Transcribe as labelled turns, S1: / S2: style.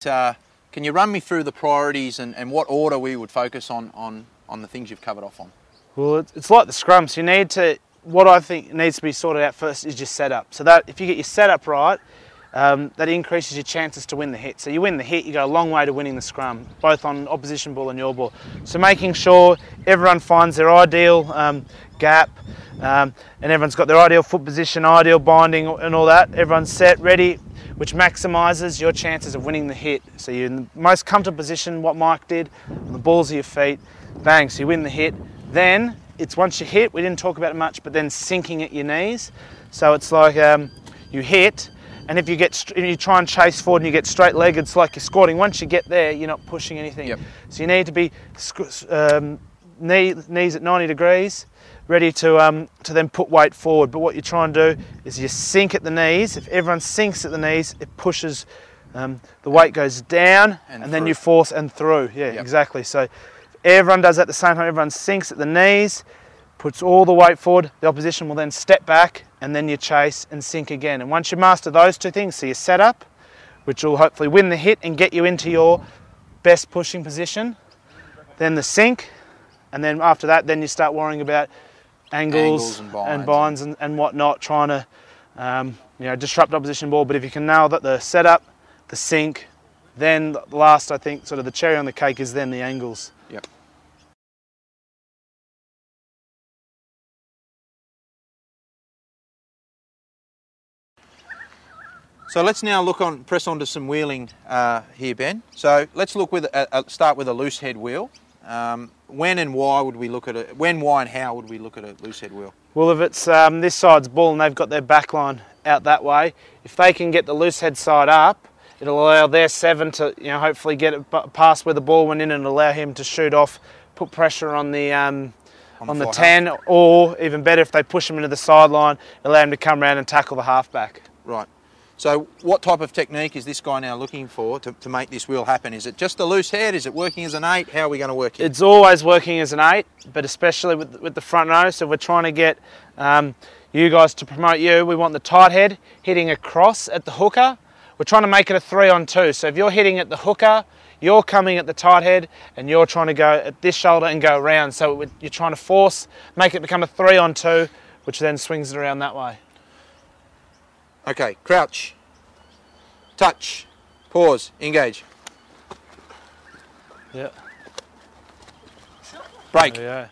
S1: Can you run me through the priorities and what order we would focus on the things you've covered off on?
S2: Well, it's like the scrum. So you need to, what I think needs to be sorted out first is your setup. So that if you get your setup right, that increases your chances to win the hit. So you win the hit, you go a long way to winning the scrum, both on opposition ball and your ball. So making sure everyone finds their ideal gap, and everyone's got their ideal foot position, ideal binding and all that. Everyone's set, ready, which maximises your chances of winning the hit. So you're in the most comfortable position, what Mike did, on the balls of your feet, bang, so you win the hit. Then, it's once you hit, we didn't talk about it much, but then sinking at your knees. So it's like you hit, and if you try and chase forward and you get straight-legged, it's like you're squatting. Once you get there, you're not pushing anything.
S1: Yep.
S2: So you need to be knees at 90 degrees, ready to then put weight forward. But what you try and do is you sink at the knees. If everyone sinks at the knees, it pushes, the weight goes down and then you force and through. Yeah,
S1: yep.
S2: Exactly. So if everyone does that at the same time, everyone sinks at the knees, puts all the weight forward, the opposition will then step back and then you chase and sink again. And once you master those two things, so your setup, which will hopefully win the hit and get you into your best pushing position, then the sink, and then after that, then you start worrying about angles and binds and whatnot, trying to disrupt opposition ball. But if you can nail that, the setup, the sink, then the last, I think, sort of the cherry on the cake is then the angles.
S1: Yep. So let's now press onto some wheeling here, Ben. So let's look with start with a loose head wheel. When and why would we look at it? When, why, and how would we look at a loose head wheel?
S2: Well, if it's this side's ball and they've got their back line out that way, if they can get the loose head side up, it'll allow their 7 to hopefully get it past where the ball went in and allow him to shoot off, put pressure on the 10, or even better if they push him into the sideline, allow him to come around and tackle the halfback.
S1: Right. So what type of technique is this guy now looking for to make this wheel happen? Is it just a loose head? Is it working as an 8? How are we going to work it?
S2: It's always working as an 8, but especially with the front row. So we're trying to get you guys to promote you. We want the tight head hitting across at the hooker. We're trying to make it a 3-on-2. So if you're hitting at the hooker, you're coming at the tight head and you're trying to go at this shoulder and go around. So you're trying to make it become a 3-on-2, which then swings it around that way.
S1: Okay, crouch, touch, pause, engage.
S2: Yeah.
S1: Break.
S2: Yeah.